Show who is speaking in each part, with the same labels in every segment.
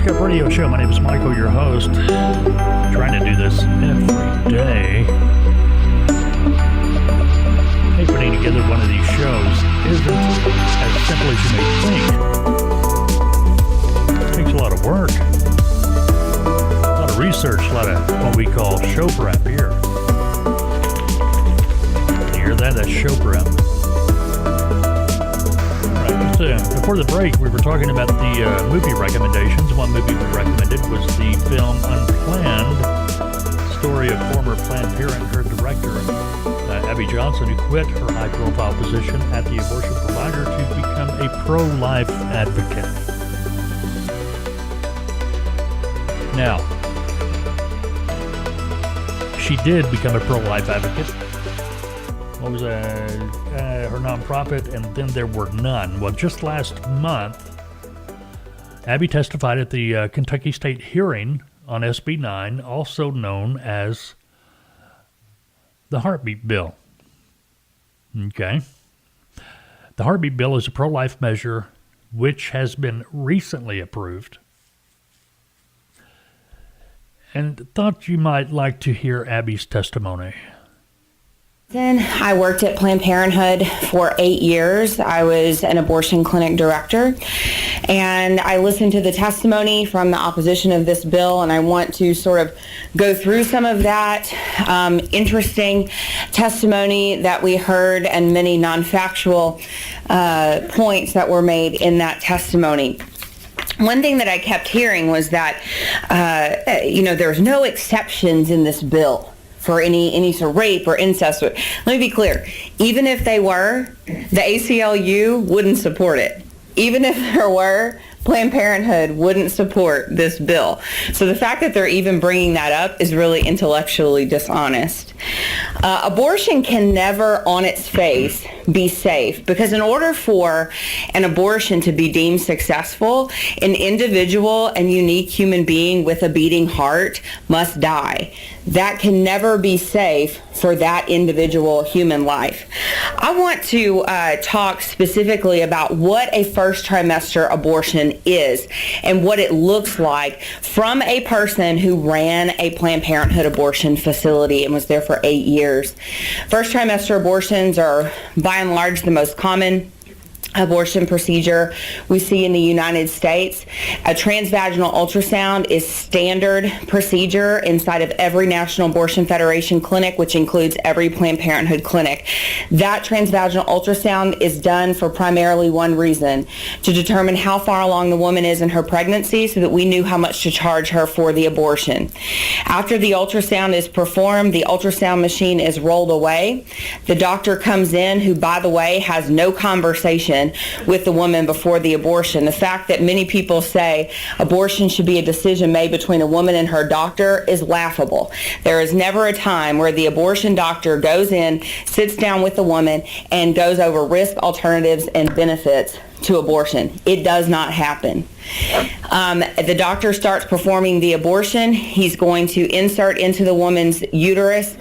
Speaker 1: Up Radio Show. My name is Michael, your host. Trying to do this every day. Hey, putting together one of these shows isn't as simple as you may think. It takes a lot of work, a lot of research, a lot of what we call show prep here. You hear that? That's show prep. Before the break, we were talking about the movie recommendations. One movie we recommended was the film Unplanned, story of former Planned Parenthood director Abby Johnson, who quit her high-profile position at the abortion provider to become a pro-life advocate. Now, she did become a pro-life advocate. What was her nonprofit, and then there were none. Well, just last month, Abby testified at the Kentucky State hearing on SB9, also known as the Heartbeat Bill. Okay. The Heartbeat Bill is a pro-life measure which has been recently approved. And thought you might like to hear Abby's testimony.
Speaker 2: Then I worked at Planned Parenthood for 8 years. I was an abortion clinic director, and I listened to the testimony from the opposition of this bill, and I want to sort of go through some of that interesting testimony that we heard and many non-factual points that were made in that testimony. One thing that I kept hearing was that, there's no exceptions in this bill for any sort of rape or incest. Let me be clear. Even if they were, the ACLU wouldn't support it. Even if there were, Planned Parenthood wouldn't support this bill. So the fact that they're even bringing that up is really intellectually dishonest. Abortion can never, on its face, be safe, because in order for an abortion to be deemed successful, an individual and unique human being with a beating heart must die. That can never be safe for that individual human life. I want to talk specifically about what a first trimester abortion is and what it looks like from a person who ran a Planned Parenthood abortion facility and was there for 8 years. First trimester abortions are by and large the most common abortion procedure we see in the United States. A transvaginal ultrasound is standard procedure inside of every National Abortion Federation clinic, which includes every Planned Parenthood clinic. That transvaginal ultrasound is done for primarily one reason: to determine how far along the woman is in her pregnancy so that we knew how much to charge her for the abortion. After the ultrasound is performed, the ultrasound machine is rolled away. The doctor comes in, who, by the way, has no conversation with the woman before the abortion. The fact that many people say abortion should be a decision made between a woman and her doctor is laughable. There is never a time where the abortion doctor goes in, sits down with the woman, and goes over risk, alternatives, and benefits to abortion. It does not happen. The doctor starts performing the abortion. He's going to insert into the woman's uterus,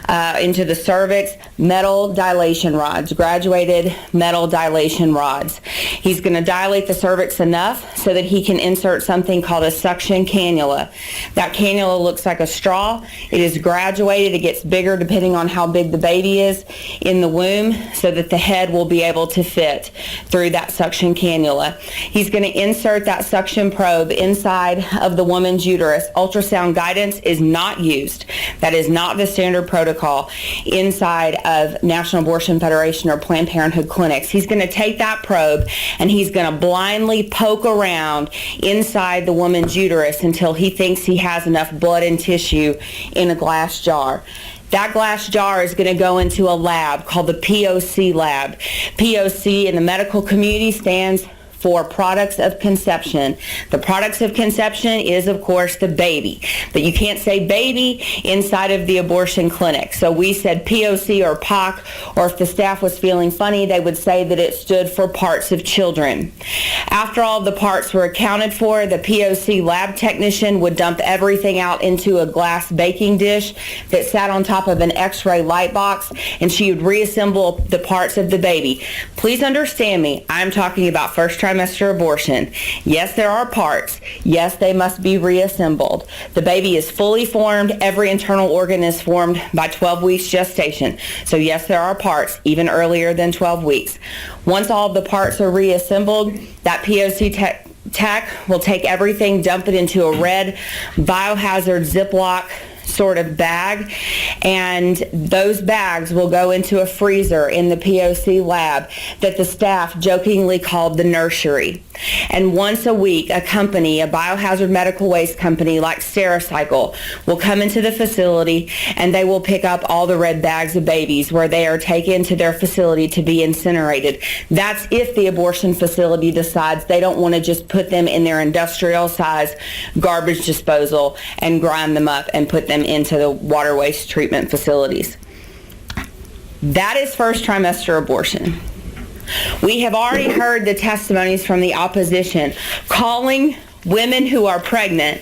Speaker 2: into the cervix, metal dilation rods, graduated metal dilation rods. He's going to dilate the cervix enough so that he can insert something called a suction cannula. That cannula looks like a straw. It is graduated. It gets bigger depending on how big the baby is in the womb, so that the head will be able to fit through that suction cannula. He's going to insert that suction probe inside of the woman's uterus. Ultrasound guidance is not used. That is not the standard protocol inside of National Abortion Federation or Planned Parenthood clinics. He's going to take that probe and he's going to blindly poke around inside the woman's uterus until he thinks he has enough blood and tissue in a glass jar. That glass jar is going to go into a lab called the POC lab. POC in the medical community stands for products of conception. The products of conception is, of course, the baby. But you can't say baby inside of the abortion clinic. So we said POC or POC, or if the staff was feeling funny, they would say that it stood for parts of children. After all the parts were accounted for, the POC lab technician would dump everything out into a glass baking dish that sat on top of an X-ray light box, and she would reassemble the parts of the baby. Please understand me, I'm talking about first trimester trimester abortion. Yes, there are parts. Yes, they must be reassembled. The baby is fully formed. Every internal organ is formed by 12 weeks gestation. So yes, there are parts, even earlier than 12 weeks. Once all the parts are reassembled, that POC tech will take everything, dump it into a red biohazard Ziploc sort of bag, and those bags will go into a freezer in the POC lab that the staff jokingly called the nursery. And once a week, a company, a biohazard medical waste company like Stericycle, will come into the facility and they will pick up all the red bags of babies where they are taken to their facility to be incinerated. That's if the abortion facility decides they don't want to just put them in their industrial size garbage disposal and grind them up and put them into the water waste treatment facilities. That is first trimester abortion. We have already heard the testimonies from the opposition calling women who are pregnant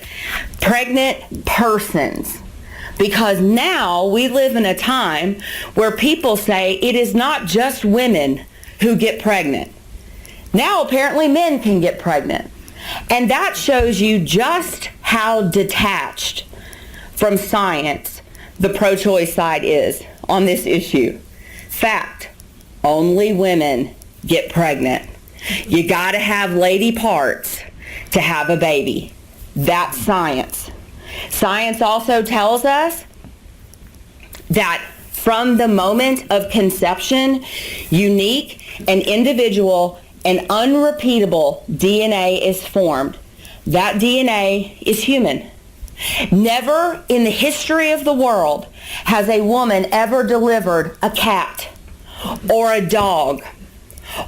Speaker 2: persons, because now we live in a time where people say it is not just women who get pregnant. Now apparently men can get pregnant. And that shows you just how detached from science the pro-choice side is on this issue. Fact, only women get pregnant. You gotta have lady parts to have a baby. That's science. Science also tells us that from the moment of conception, unique and individual and unrepeatable DNA is formed. That DNA is human. Never in the history of the world has a woman ever delivered a cat or a dog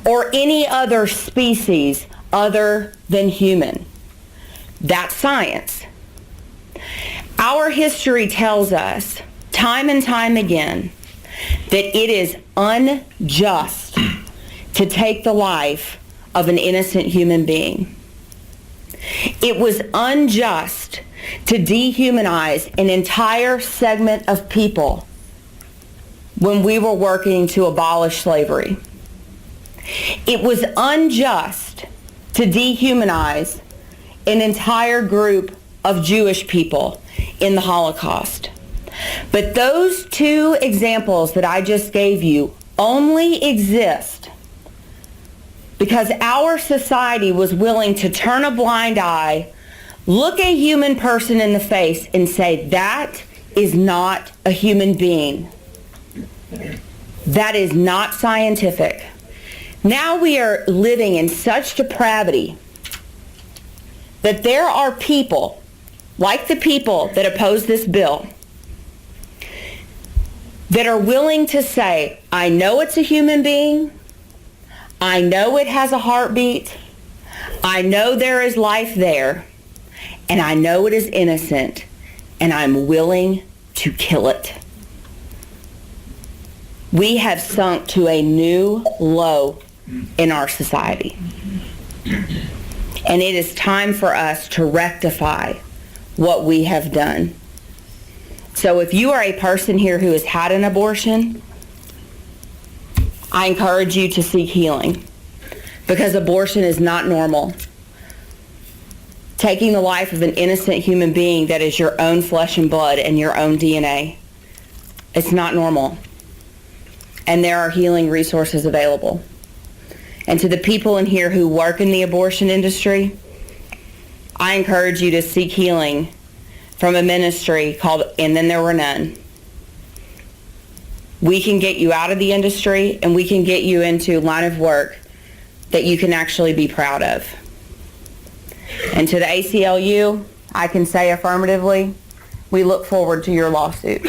Speaker 2: or any other species other than human. That's science. Our history tells us time and time again that it is unjust to take the life of an innocent human being. It was unjust to dehumanize an entire segment of people when we were working to abolish slavery. It was unjust to dehumanize an entire group of Jewish people in the Holocaust. But those two examples that I just gave you only exist because our society was willing to turn a blind eye, look a human person in the face, and say, that is not a human being. That is not scientific. Now we are living in such depravity that there are people, like the people that oppose this bill, that are willing to say, I know it's a human being, I know it has a heartbeat, I know there is life there, and I know it is innocent, and I'm willing to kill it. We have sunk to a new low in our society. And it is time for us to rectify what we have done. So if you are a person here who has had an abortion, I encourage you to seek healing, because abortion is not normal. Taking the life of an innocent human being that is your own flesh and blood and your own DNA, it's not normal. And there are healing resources available. And to the people in here who work in the abortion industry, I encourage you to seek healing from a ministry called And Then There Were None. We can get you out of the industry, and we can get you into a line of work that you can actually be proud of. And to the ACLU, I can say affirmatively, we look forward to your lawsuit.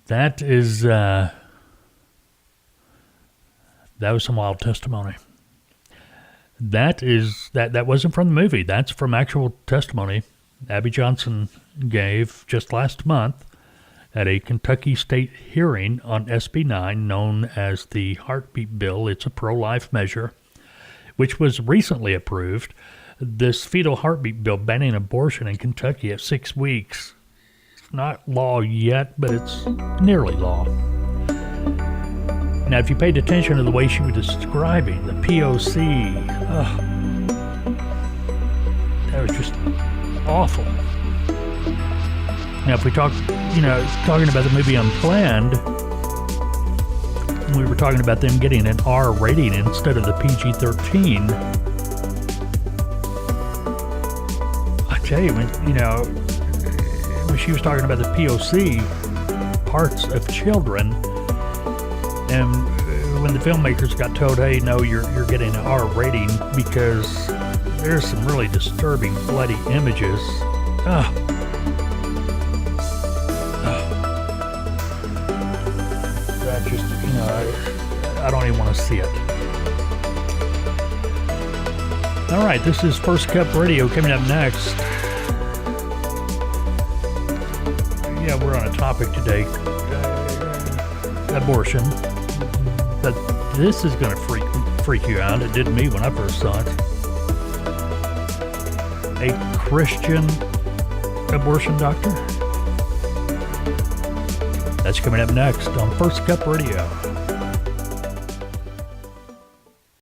Speaker 1: That was some wild testimony. That wasn't from the movie. That's from actual testimony Abby Johnson gave just last month at a Kentucky state hearing on SB9, known as the Heartbeat Bill. It's a pro-life measure, which was recently approved. This fetal heartbeat bill banning abortion in Kentucky at 6 weeks. It's not law yet, but it's nearly law. Now, if you paid attention to the way she was describing the POC, that was just awful. Now, if we talk, talking about the movie Unplanned, we were talking about them getting an R rating instead of the PG-13. I tell you, when she was talking about the POC, parts of children, and when the filmmakers got told, hey, no, you're getting an R rating because there's some really disturbing bloody images. That just, I don't even want to see it. All right, this is First Cup Radio. Coming up next, we're on a topic today, abortion. But this is going to freak you out. It did me when I first saw it. A Christian abortion doctor? That's coming up next on First Cup Radio.